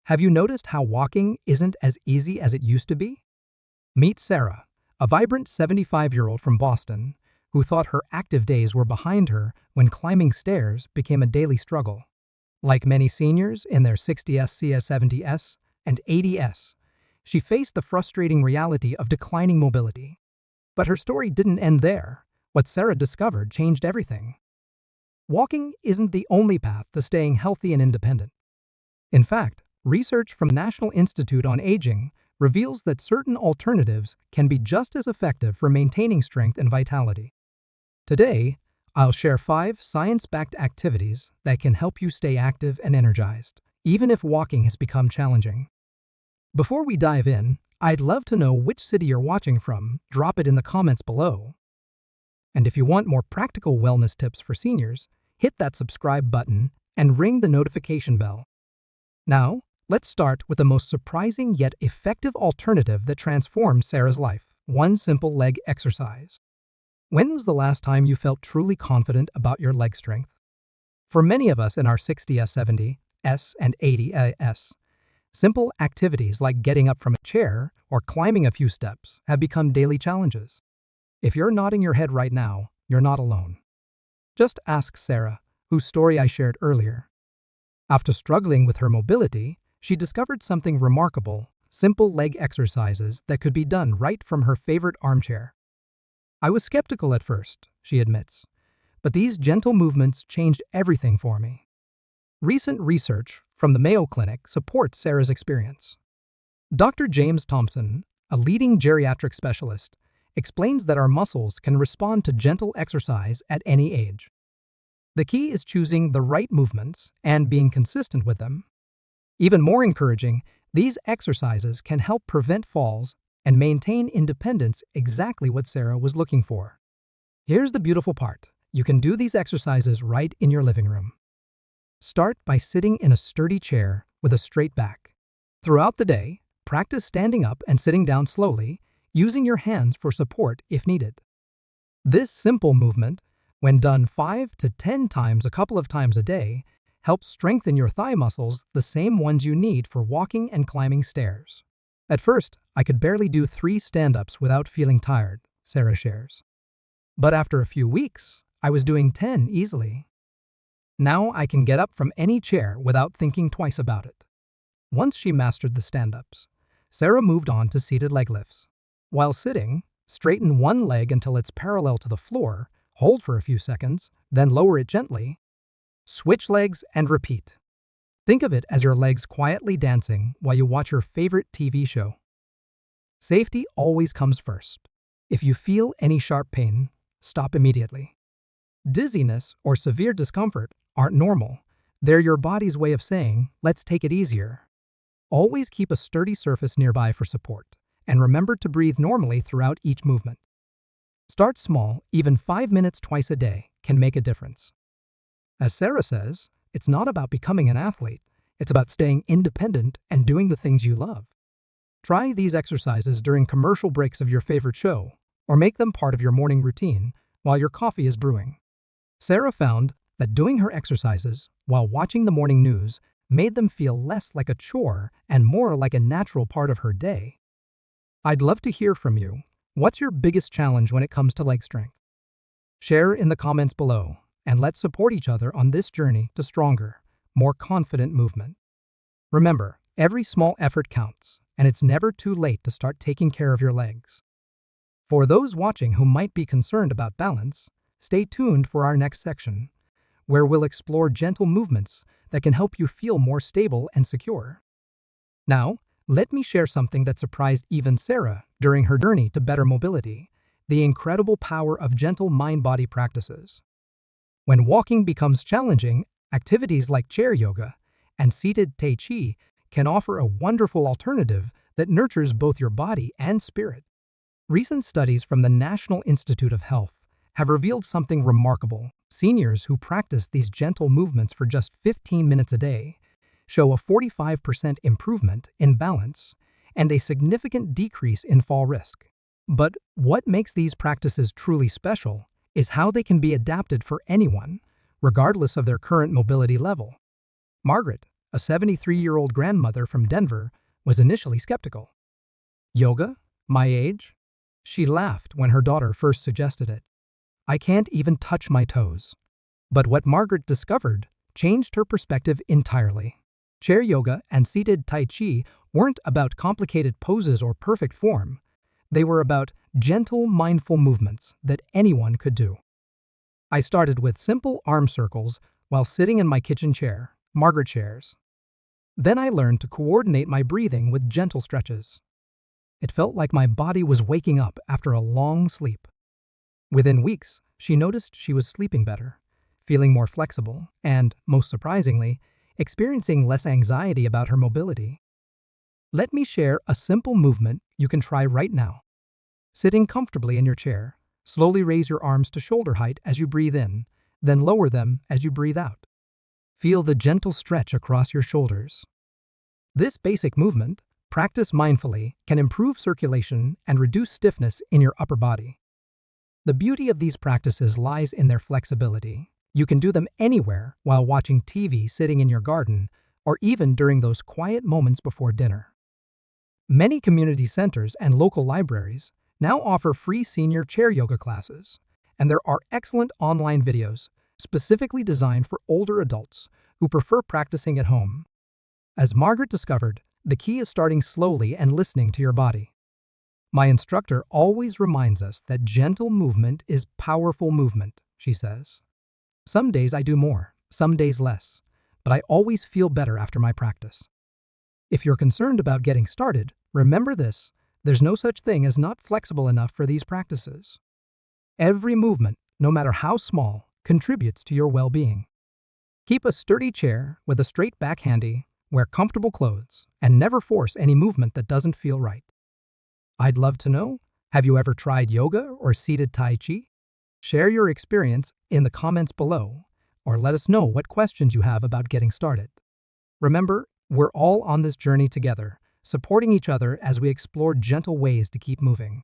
Have you noticed how walking isn't as easy as it used to be? Meet Sarah, a vibrant 75-year-old from Boston who thought her active days were behind her when climbing stairs became a daily struggle. Like many seniors in their 60s, 70s, and 80s, she faced the frustrating reality of declining mobility. But her story didn't end there. What Sarah discovered changed everything. Walking isn't the only path to staying healthy and independent. In fact, research from the National Institute on Aging reveals that certain alternatives can be just as effective for maintaining strength and vitality. Today, I'll share 5 science-backed activities that can help you stay active and energized, even if walking has become challenging. Before we dive in, I'd love to know which city you're watching from. Drop it in the comments below. And if you want more practical wellness tips for seniors, hit that subscribe button and ring the notification bell. Now, let's start with the most surprising yet effective alternative that transformed Sarah's life: one simple leg exercise. When was the last time you felt truly confident about your leg strength? For many of us in our 60s, 70s, and 80s, simple activities like getting up from a chair or climbing a few steps have become daily challenges. If you're nodding your head right now, you're not alone. Just ask Sarah, whose story I shared earlier. After struggling with her mobility, she discovered something remarkable: simple leg exercises that could be done right from her favorite armchair. I was skeptical at first, she admits, but these gentle movements changed everything for me. Recent research from the Mayo Clinic supports Sarah's experience. Dr. James Thompson, a leading geriatric specialist, explains that our muscles can respond to gentle exercise at any age. The key is choosing the right movements and being consistent with them. Even more encouraging, these exercises can help prevent falls and maintain independence, exactly what Sarah was looking for. Here's the beautiful part: you can do these exercises right in your living room. Start by sitting in a sturdy chair with a straight back. Throughout the day, practice standing up and sitting down slowly, using your hands for support if needed. This simple movement, when done 5 to 10 times a couple of times a day, helps strengthen your thigh muscles, the same ones you need for walking and climbing stairs. At first, I could barely do 3 stand-ups without feeling tired, Sarah shares. But after a few weeks, I was doing 10 easily. Now I can get up from any chair without thinking twice about it. Once she mastered the stand-ups, Sarah moved on to seated leg lifts. While sitting, straighten one leg until it's parallel to the floor, hold for a few seconds, then lower it gently. Switch legs and repeat. Think of it as your legs quietly dancing while you watch your favorite TV show. Safety always comes first. If you feel any sharp pain, stop immediately. Dizziness or severe discomfort aren't normal. They're your body's way of saying, let's take it easier. Always keep a sturdy surface nearby for support, and remember to breathe normally throughout each movement. Start small. Even 5 minutes twice a day can make a difference. As Sarah says, it's not about becoming an athlete. It's about staying independent and doing the things you love. Try these exercises during commercial breaks of your favorite show, or make them part of your morning routine while your coffee is brewing. Sarah found that doing her exercises while watching the morning news made them feel less like a chore and more like a natural part of her day. I'd love to hear from you. What's your biggest challenge when it comes to leg strength? Share in the comments below, and let's support each other on this journey to stronger, more confident movement. Remember, every small effort counts, and it's never too late to start taking care of your legs. For those watching who might be concerned about balance, stay tuned for our next section, where we'll explore gentle movements that can help you feel more stable and secure. Now, let me share something that surprised even Sarah during her journey to better mobility: the incredible power of gentle mind-body practices. When walking becomes challenging, activities like chair yoga and seated Tai Chi can offer a wonderful alternative that nurtures both your body and spirit. Recent studies from the National Institute of Health have revealed something remarkable. Seniors who practice these gentle movements for just 15 minutes a day show a 45% improvement in balance and a significant decrease in fall risk. But what makes these practices truly special is how they can be adapted for anyone, regardless of their current mobility level. Margaret, a 73-year-old grandmother from Denver, was initially skeptical. Yoga? My age? She laughed when her daughter first suggested it. I can't even touch my toes. But what Margaret discovered changed her perspective entirely. Chair yoga and seated tai chi weren't about complicated poses or perfect form. They were about gentle, mindful movements that anyone could do. I started with simple arm circles while sitting in my kitchen chair, Margaret shares. Then I learned to coordinate my breathing with gentle stretches. It felt like my body was waking up after a long sleep. Within weeks, she noticed she was sleeping better, feeling more flexible, and, most surprisingly, experiencing less anxiety about her mobility. Let me share a simple movement you can try right now. Sitting comfortably in your chair, slowly raise your arms to shoulder height as you breathe in, then lower them as you breathe out. Feel the gentle stretch across your shoulders. This basic movement, practiced mindfully, can improve circulation and reduce stiffness in your upper body. The beauty of these practices lies in their flexibility. You can do them anywhere while watching TV, sitting in your garden, or even during those quiet moments before dinner. Many community centers and local libraries now offer free senior chair yoga classes, and there are excellent online videos specifically designed for older adults who prefer practicing at home. As Margaret discovered, the key is starting slowly and listening to your body. My instructor always reminds us that gentle movement is powerful movement, she says. Some days I do more, some days less, but I always feel better after my practice. If you're concerned about getting started, remember this: there's no such thing as not flexible enough for these practices. Every movement, no matter how small, contributes to your well-being. Keep a sturdy chair with a straight back handy, wear comfortable clothes, and never force any movement that doesn't feel right. I'd love to know, have you ever tried yoga or seated tai chi? Share your experience in the comments below, or let us know what questions you have about getting started. Remember, we're all on this journey together, supporting each other as we explore gentle ways to keep moving.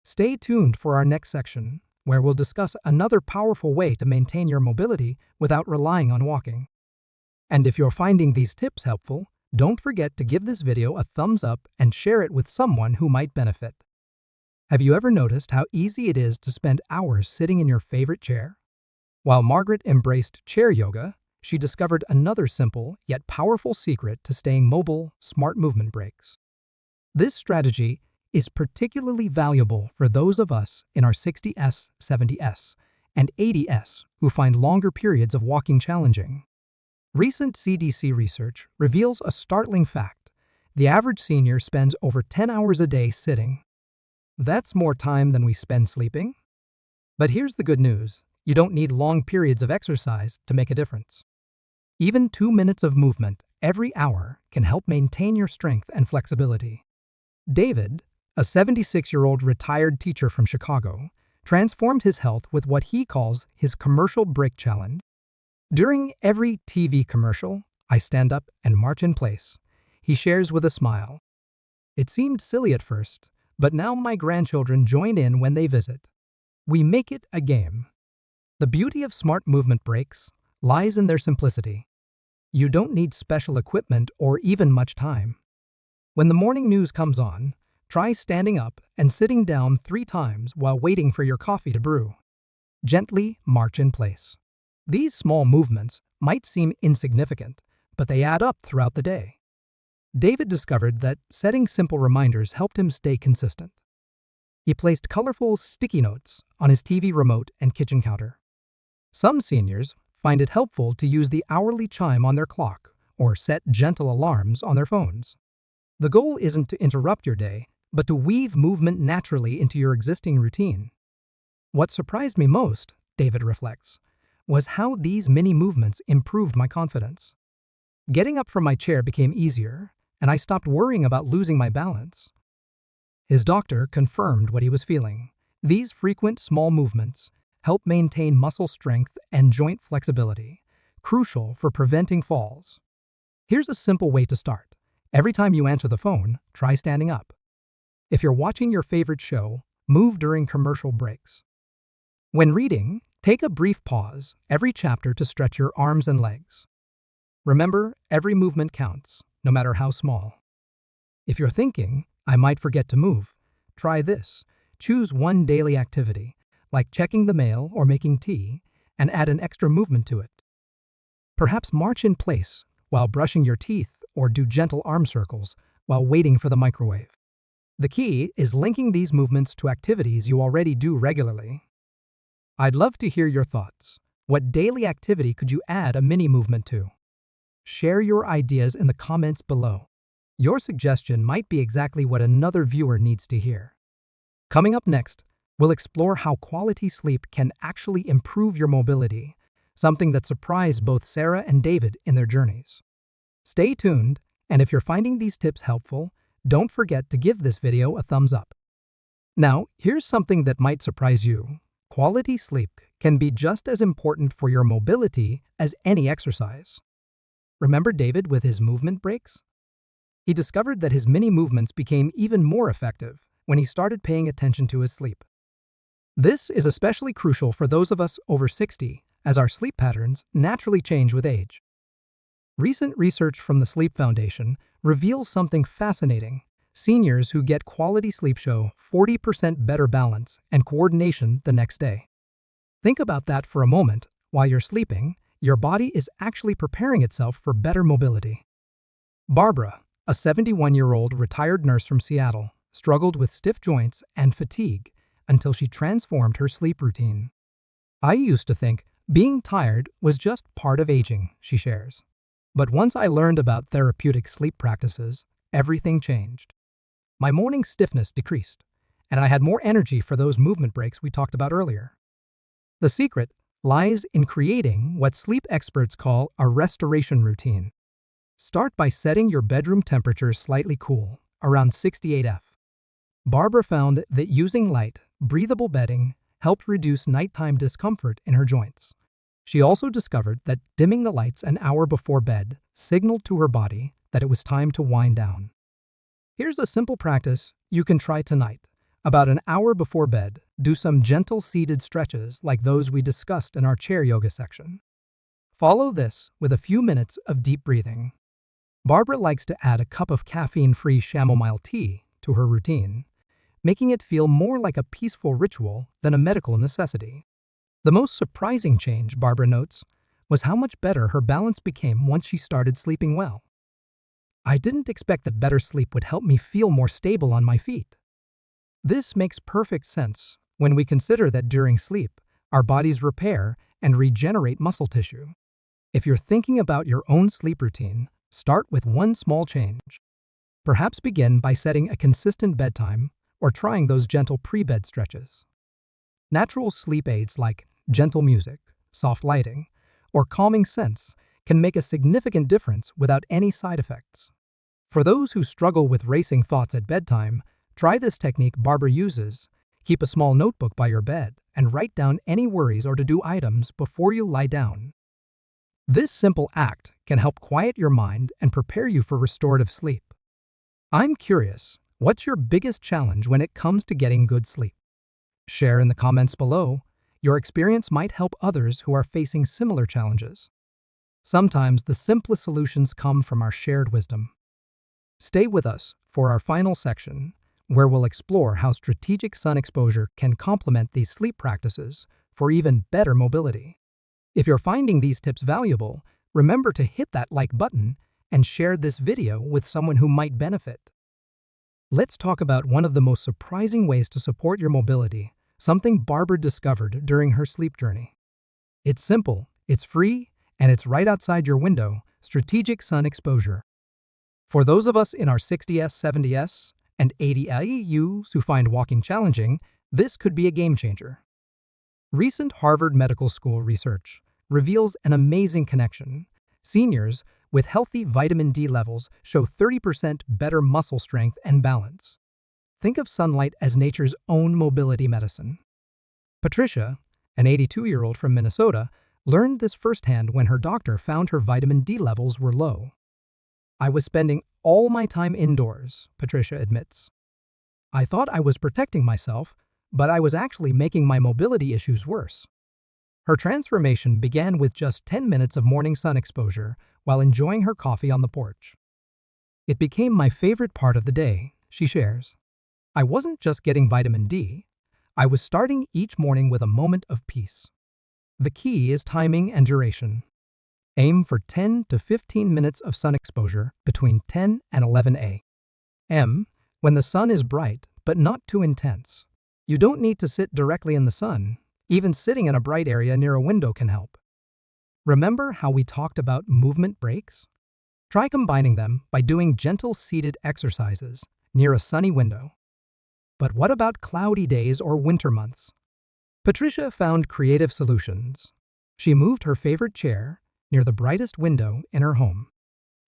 Stay tuned for our next section, where we'll discuss another powerful way to maintain your mobility without relying on walking. And if you're finding these tips helpful, don't forget to give this video a thumbs up and share it with someone who might benefit. Have you ever noticed how easy it is to spend hours sitting in your favorite chair? While Margaret embraced chair yoga, she discovered another simple yet powerful secret to staying mobile: smart movement breaks. This strategy is particularly valuable for those of us in our 60s, 70s, and 80s who find longer periods of walking challenging. Recent CDC research reveals a startling fact: the average senior spends over 10 hours a day sitting. That's more time than we spend sleeping. But here's the good news: you don't need long periods of exercise to make a difference. Even 2 minutes of movement every hour can help maintain your strength and flexibility. David, a 76-year-old retired teacher from Chicago, transformed his health with what he calls his commercial break challenge. During every TV commercial, I stand up and march in place, he shares with a smile. It seemed silly at first, but now my grandchildren join in when they visit. We make it a game. The beauty of smart movement breaks lies in their simplicity. You don't need special equipment or even much time. When the morning news comes on, try standing up and sitting down 3 times while waiting for your coffee to brew. Gently march in place. These small movements might seem insignificant, but they add up throughout the day. David discovered that setting simple reminders helped him stay consistent. He placed colorful sticky notes on his TV remote and kitchen counter. Some seniors find it helpful to use the hourly chime on their clock or set gentle alarms on their phones. The goal isn't to interrupt your day, but to weave movement naturally into your existing routine. What surprised me most, David reflects, was how these mini movements improved my confidence. Getting up from my chair became easier, and I stopped worrying about losing my balance. His doctor confirmed what he was feeling. These frequent small movements help maintain muscle strength and joint flexibility, crucial for preventing falls. Here's a simple way to start. Every time you answer the phone, try standing up. If you're watching your favorite show, move during commercial breaks. When reading, take a brief pause every chapter to stretch your arms and legs. Remember, every movement counts, no matter how small. If you're thinking, I might forget to move, try this. Choose one daily activity, like checking the mail or making tea, and add an extra movement to it. Perhaps march in place while brushing your teeth or do gentle arm circles while waiting for the microwave. The key is linking these movements to activities you already do regularly. I'd love to hear your thoughts. What daily activity could you add a mini movement to? Share your ideas in the comments below. Your suggestion might be exactly what another viewer needs to hear. Coming up next, we'll explore how quality sleep can actually improve your mobility, something that surprised both Sarah and David in their journeys. Stay tuned, and if you're finding these tips helpful, don't forget to give this video a thumbs up. Now, here's something that might surprise you. Quality sleep can be just as important for your mobility as any exercise. Remember David with his movement breaks? He discovered that his mini movements became even more effective when he started paying attention to his sleep. This is especially crucial for those of us over 60, as our sleep patterns naturally change with age. Recent research from the Sleep Foundation reveals something fascinating. Seniors who get quality sleep show 40% better balance and coordination the next day. Think about that for a moment. While you're sleeping, your body is actually preparing itself for better mobility. Barbara, a 71-year-old retired nurse from Seattle, struggled with stiff joints and fatigue until she transformed her sleep routine. I used to think being tired was just part of aging, she shares. But once I learned about therapeutic sleep practices, everything changed. My morning stiffness decreased, and I had more energy for those movement breaks we talked about earlier. The secret lies in creating what sleep experts call a restoration routine. Start by setting your bedroom temperature slightly cool, around 68 F. Barbara found that using light, breathable bedding helped reduce nighttime discomfort in her joints. She also discovered that dimming the lights an hour before bed signaled to her body that it was time to wind down. Here's a simple practice you can try tonight. About an hour before bed, do some gentle seated stretches like those we discussed in our chair yoga section. Follow this with a few minutes of deep breathing. Barbara likes to add a cup of caffeine-free chamomile tea to her routine, making it feel more like a peaceful ritual than a medical necessity. The most surprising change, Barbara notes, was how much better her balance became once she started sleeping well. I didn't expect that better sleep would help me feel more stable on my feet. This makes perfect sense when we consider that during sleep, our bodies repair and regenerate muscle tissue. If you're thinking about your own sleep routine, start with one small change. Perhaps begin by setting a consistent bedtime or trying those gentle pre-bed stretches. Natural sleep aids like gentle music, soft lighting, or calming scents can make a significant difference without any side effects. For those who struggle with racing thoughts at bedtime, try this technique Barbara uses. Keep a small notebook by your bed and write down any worries or to-do items before you lie down. This simple act can help quiet your mind and prepare you for restorative sleep. I'm curious, what's your biggest challenge when it comes to getting good sleep? Share in the comments below. Your experience might help others who are facing similar challenges. Sometimes the simplest solutions come from our shared wisdom. Stay with us for our final section, where we'll explore how strategic sun exposure can complement these sleep practices for even better mobility. If you're finding these tips valuable, remember to hit that like button and share this video with someone who might benefit. Let's talk about one of the most surprising ways to support your mobility, something Barbara discovered during her sleep journey. It's simple, it's free, and it's right outside your window: strategic sun exposure. For those of us in our 60s, 70s, and 80s who find walking challenging, this could be a game changer. Recent Harvard Medical School research reveals an amazing connection. Seniors with healthy vitamin D levels show 30% better muscle strength and balance. Think of sunlight as nature's own mobility medicine. Patricia, an 82-year-old from Minnesota, learned this firsthand when her doctor found her vitamin D levels were low. I was spending all my time indoors, Patricia admits. I thought I was protecting myself, but I was actually making my mobility issues worse. Her transformation began with just 10 minutes of morning sun exposure, while enjoying her coffee on the porch. "It became my favorite part of the day," she shares. "I wasn't just getting vitamin D, I was starting each morning with a moment of peace." The key is timing and duration. Aim for 10 to 15 minutes of sun exposure between 10 and 11 a.m. when the sun is bright but not too intense. You don't need to sit directly in the sun. Even sitting in a bright area near a window can help. Remember how we talked about movement breaks? Try combining them by doing gentle seated exercises near a sunny window. But what about cloudy days or winter months? Patricia found creative solutions. She moved her favorite chair near the brightest window in her home.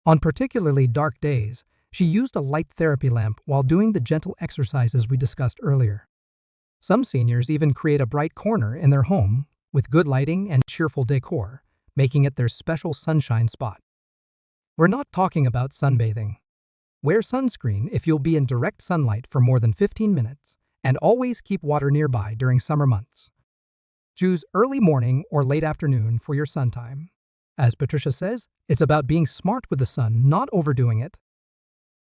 On particularly dark days, she used a light therapy lamp while doing the gentle exercises we discussed earlier. Some seniors even create a bright corner in their home with good lighting and cheerful decor, making it their special sunshine spot. We're not talking about sunbathing. Wear sunscreen if you'll be in direct sunlight for more than 15 minutes, and always keep water nearby during summer months. Choose early morning or late afternoon for your sun time. As Patricia says, it's about being smart with the sun, not overdoing it.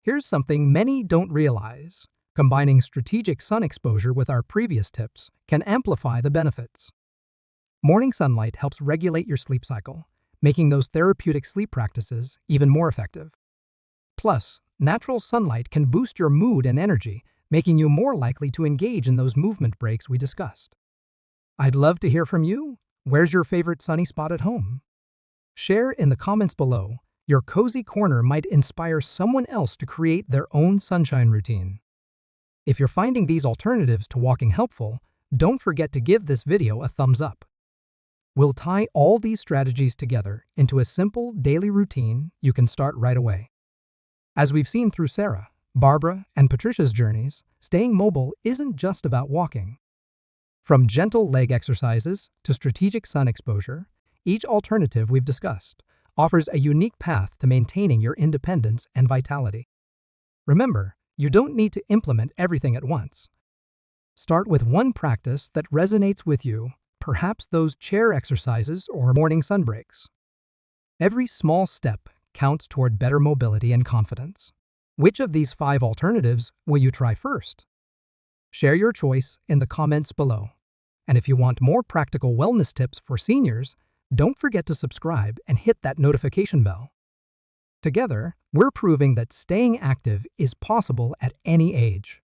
Here's something many don't realize. Combining strategic sun exposure with our previous tips can amplify the benefits. Morning sunlight helps regulate your sleep cycle, making those therapeutic sleep practices even more effective. Plus, natural sunlight can boost your mood and energy, making you more likely to engage in those movement breaks we discussed. I'd love to hear from you. Where's your favorite sunny spot at home? Share in the comments below. Your cozy corner might inspire someone else to create their own sunshine routine. If you're finding these alternatives to walking helpful, don't forget to give this video a thumbs up. We'll tie all these strategies together into a simple daily routine you can start right away. As we've seen through Sarah, Barbara, and Patricia's journeys, staying mobile isn't just about walking. From gentle leg exercises to strategic sun exposure, each alternative we've discussed offers a unique path to maintaining your independence and vitality. Remember, you don't need to implement everything at once. Start with one practice that resonates with you, perhaps those chair exercises or morning sun breaks. Every small step counts toward better mobility and confidence. Which of these 5 alternatives will you try first? Share your choice in the comments below. And if you want more practical wellness tips for seniors, don't forget to subscribe and hit that notification bell. Together, we're proving that staying active is possible at any age.